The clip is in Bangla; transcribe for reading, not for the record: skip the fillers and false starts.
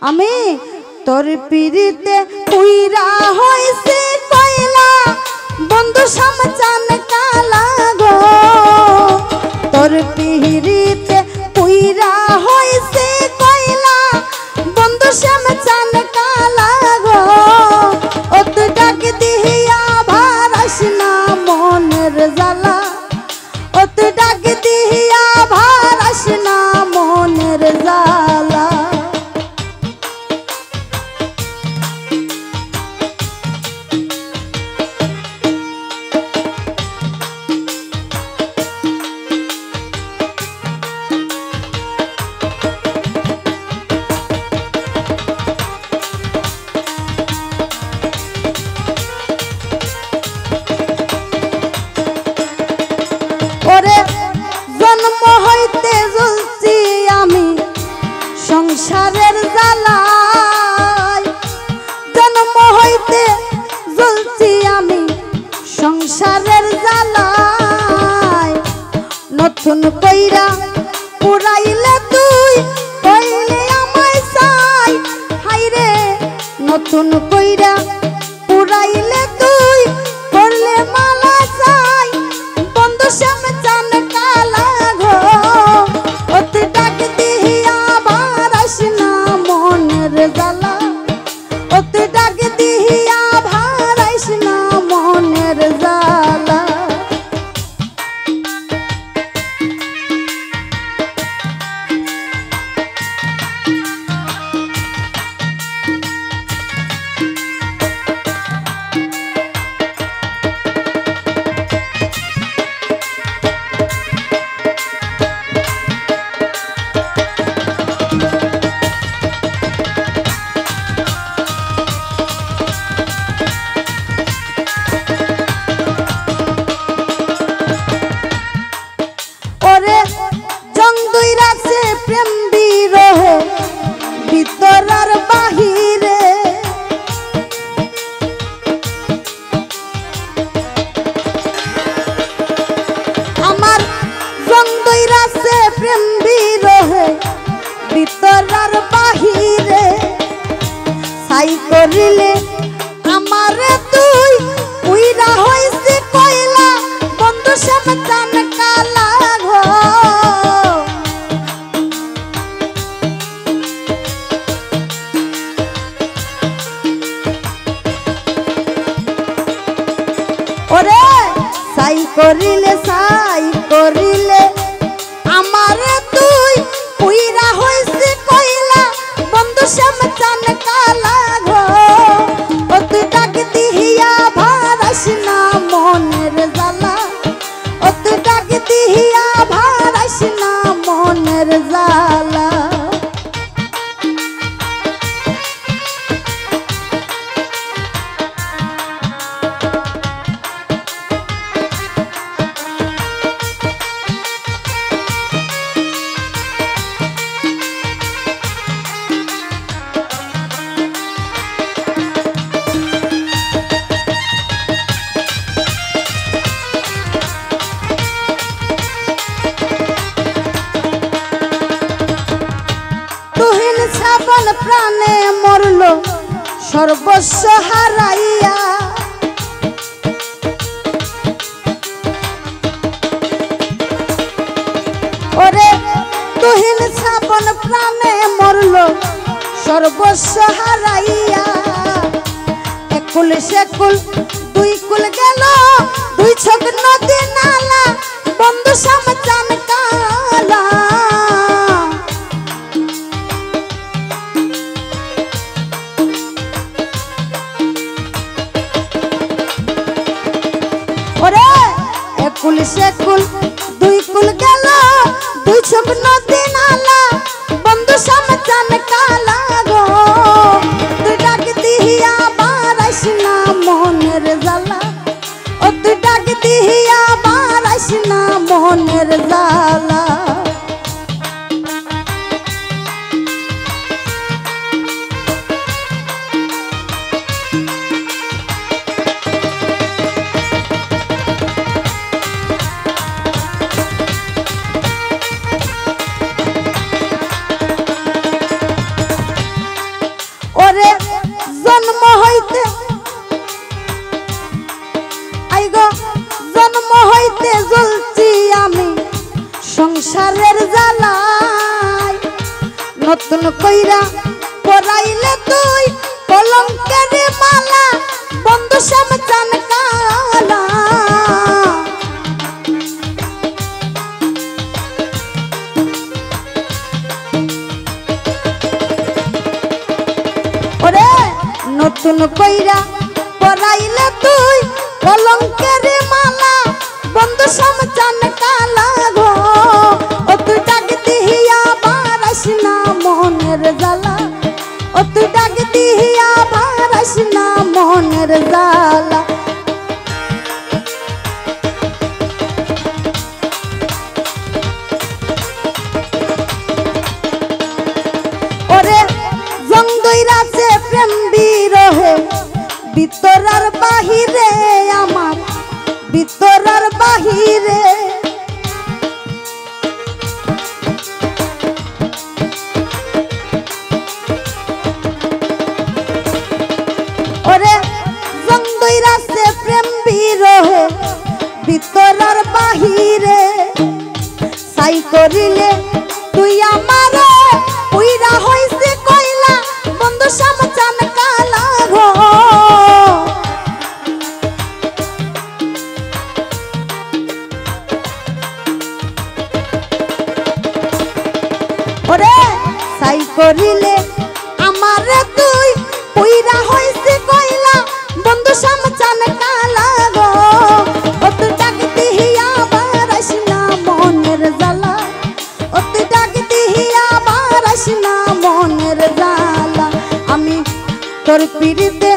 আমি তোর পিরিতে পুইরা হইছে কয়লা বন্ধু শামচান কালা গো তোর পিরিতে পুইরা হইছে কয়লা বন্ধু শামচান কালা গো ও তুই ডাক দিয়া ভারাস না মনের জ্বালা ও তুই ডাক দিয়া ভারাস না মনের জ্বালা জন্ম হইতে জ্বলছি আমি সংসারের জ্বালায় জন্ম হইতে জ্বলছি আমি সংসারের জ্বালায় নতুন কইরা পুরাইলে তুই কইলে আমায় চাই হাইরে নতুন কইরা পুরাইলে তুই করলে মালা চাই বন্ধু শামচান কালা গো ও তুই ডাক দিয়া ভারাস না মনের জ্বালা ও তুই ডাক দিয়া ভারাস না মনের জ্বালা প্রেম বিরহ ভিতর আর বাহিরে আমার জং দইরাছে প্রেম বিরহ ভিতর আর বাহিরে ছাই করিলে আমারে তুই উইরা হইছে কয়লা বন্ধু শামচান কালা গো ওরে সাই করিলে আমারে তুই পুইরা হইছে কয়লা বন্ধু শামচান কালা গো ও তুই ডাক দিয়া ভারাস না মনের জ্বালা ও তুই ডাক দিয়া ভারাস না মনের জ্বালা প্রাণে মরল সর্বস্ব হারাইয়া ওরে তুহিন শ্রাবণ প্রাণে মরল সর্বস্ব হারাইয়া একুল সেকুল দুই কুল গেল দুই চোখ নদী নালা বন্ধু শামচান কালা কুল সেকুল দুই কুল গেল দুই চোখ নদী নালা বন্ধু শামচান কালা গো তুই ডাক দিয়া ভারাস না মনের জ্বালা ও তুই ডাক দিয়া ভারাস না মনের জ্বালা নতুন কইরা পরাইলে তুই কলঙ্কের মালা বন্ধু শ্যামচান কালা ওরে নতুন কইরা পরাইলে তুই কলঙ্কের মালা বন্ধু শ্যামচান কালা গো ও তুই ডাক দিহিয়া বারাস না মনের জ্বালা ও তুই ডাক দিহিয়া বারাস না মনের জ্বালা ওরে জং দইরাছে প্রেম বিরহে ভিতর আর বাহিরে আমার ভিতর আর বাহিরে ওরে জং দইরাছে প্রেম বিরহে ভিতর আর বাহিরে সাই করিলে তুই আমার উইরা হইছে কইলা বন্ধু শ্যামচান কালা গো ওরে সাই করিলে আমারে তুই উইরা হইছে কইলা বন্ধু শ্যামচান কালা গো ও তুই ডাক দিহিয়া বারাস না মনের জ্বালা ও তুই ডাক দিহিয়া বারাস না মনের জ্বালা আমি তোর পিড়িতে